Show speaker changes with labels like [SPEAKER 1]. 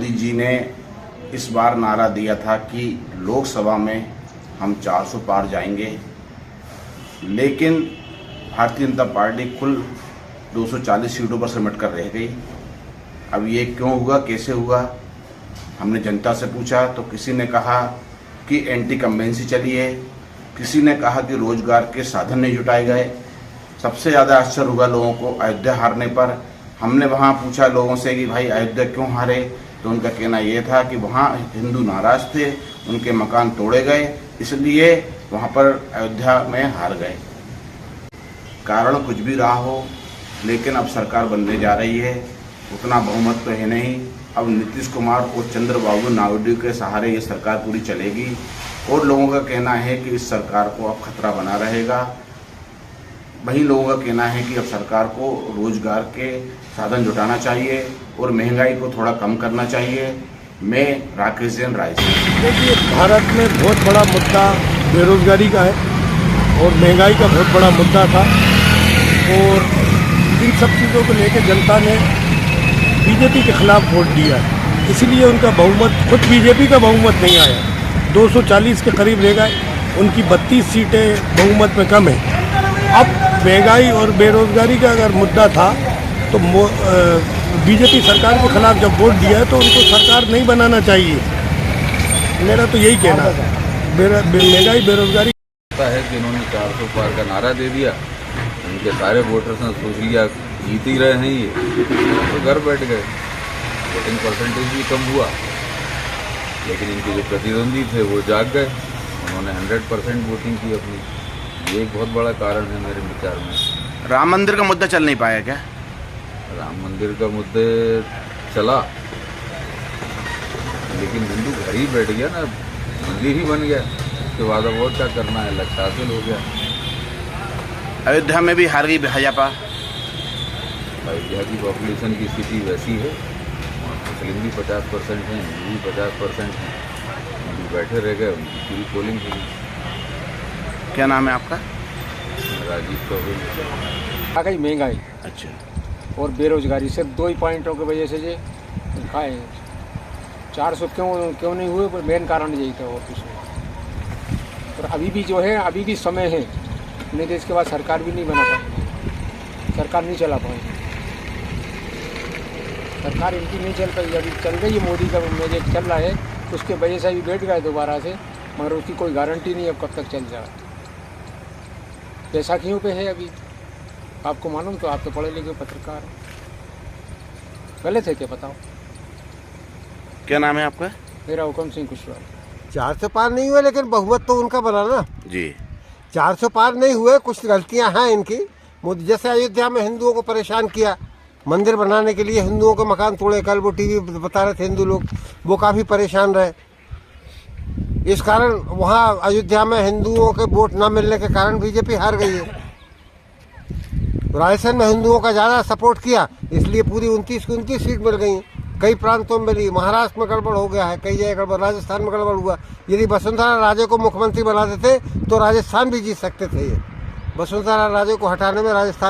[SPEAKER 1] मोदी जी ने इस बार नारा दिया था कि लोकसभा में हम 400 पार जाएंगे, लेकिन भारतीय जनता पार्टी कुल 240 सीटों पर सिमट कर रह गई। अब ये क्यों हुआ, कैसे हुआ? हमने जनता से पूछा तो किसी ने कहा कि एंटी कम्बेंसी चली है, किसी ने कहा कि रोजगार के साधन नहीं जुटाए गए। सबसे ज़्यादा आश्चर्य हुआ लोगों को अयोध्या हारने पर। हमने वहाँ पूछा लोगों से कि भाई अयोध्या क्यों हारे, तो उनका कहना ये था कि वहाँ हिंदू नाराज थे, उनके मकान तोड़े गए, इसलिए वहाँ पर अयोध्या में हार गए। कारण कुछ भी रहा हो, लेकिन अब सरकार बनने जा रही है, उतना बहुमत तो है नहीं। अब नीतीश कुमार और चंद्रबाबू नायडू के सहारे ये सरकार पूरी चलेगी और लोगों का कहना है कि इस सरकार को अब खतरा बना रहेगा। वहीं लोगों का कहना है कि अब सरकार को रोजगार के साधन जुटाना चाहिए और महंगाई को थोड़ा कम करना चाहिए। मैं राकेश जैन, रायसेन।
[SPEAKER 2] देखिए, भारत में बहुत बड़ा मुद्दा बेरोजगारी का है और महंगाई का बहुत बड़ा मुद्दा था, और इन सब चीज़ों को लेकर जनता ने बीजेपी के खिलाफ वोट दिया है, इसलिए उनका बहुमत, खुद बीजेपी का बहुमत नहीं आया, 240 के करीब रह गए, उनकी 32 सीटें बहुमत में कम है। अब महंगाई और बेरोजगारी का अगर मुद्दा था तो बीजेपी सरकार के खिलाफ जब वोट दिया है तो उनको सरकार नहीं बनाना चाहिए। मेरा तो यही कहना है। महंगाई बेरोजगारी
[SPEAKER 3] है कि इन्होंने 400 पार का नारा दे दिया, उनके सारे वोटर्स ने सोच लिया जीत ही रहे हैं ये, तो घर बैठ गए। वोटिंग परसेंटेज भी कम हुआ, लेकिन इनके जो प्रतिद्वंदी थे वो जाग गए, उन्होंने 100% वोटिंग की अपनी। ये एक बहुत बड़ा कारण है मेरे विचार में।
[SPEAKER 1] राम मंदिर का मुद्दा चल नहीं पाया क्या?
[SPEAKER 3] राम मंदिर का मुद्दे चला, लेकिन हिंदू घर ही बैठ गया ना, मंदिर ही बन गया, उसके बाद अब और क्या करना है, लक्ष्य हासिल हो गया।
[SPEAKER 1] अयोध्या में भी हार गई भाजपा।
[SPEAKER 3] अयोध्या की पॉपुलेशन की स्थिति वैसी है, मुस्लिम भी 50% हैं, हिंदू भी 50% हैं, हिंदू बैठे रह गए, उनकी पूरी पोलिंग हुई।
[SPEAKER 1] क्या नाम है आपका?
[SPEAKER 3] राजीव चौधरी।
[SPEAKER 4] आ गई महंगाई
[SPEAKER 1] अच्छा,
[SPEAKER 4] और बेरोजगारी, सिर्फ 2 ही पॉइंटों की वजह से जो खाए 400 क्यों नहीं हुए, पर मेन कारण यही था और कुछ नहीं। और अभी भी जो है, अभी भी समय है, नहीं तो इसके बाद सरकार भी नहीं बना पाएगी, सरकार नहीं चला पाएगी, सरकार इनकी नहीं चल पाई। अभी चल रही है, मोदी का मैजिक चल रहा है, उसके वजह से अभी बैठ गए दोबारा से, मगर उसकी कोई गारंटी नहीं अब कब तक चल जाए। बैसाखियों पे है अभी, आपको मालूम, तो आप तो पढ़े लिखे पत्रकार हैं, गलत है क्या बताओ?
[SPEAKER 1] क्या नाम है आपका?
[SPEAKER 4] मेरा हुक्म सिंह कुशवाहा।
[SPEAKER 2] 400 पार नहीं हुए, लेकिन बहुमत तो उनका बना ना
[SPEAKER 1] जी।
[SPEAKER 2] 400 पार नहीं हुए, कुछ गलतियां हैं इनकी। मोदी जैसे अयोध्या में हिंदुओं को परेशान किया, मंदिर बनाने के लिए हिंदुओं के मकान तोड़े, कल वो टीवी बता रहे थे हिंदू लोग, वो काफ़ी परेशान रहे। इस कारण वहाँ अयोध्या में हिंदुओं के वोट न मिलने के कारण बीजेपी हार गई है। रायसेन में हिंदुओं का ज़्यादा सपोर्ट किया, इसलिए पूरी 29 की 29 सीट मिल गई। कई प्रांतों में मिली, महाराष्ट्र में गड़बड़ हो गया है, कई जगह गड़बड़, राजस्थान में गड़बड़ हुआ। यदि वसुंधरा राजे को मुख्यमंत्री बना देते तो राजस्थान भी जीत सकते थे। ये वसुंधरा राजे को हटाने में राजस्थान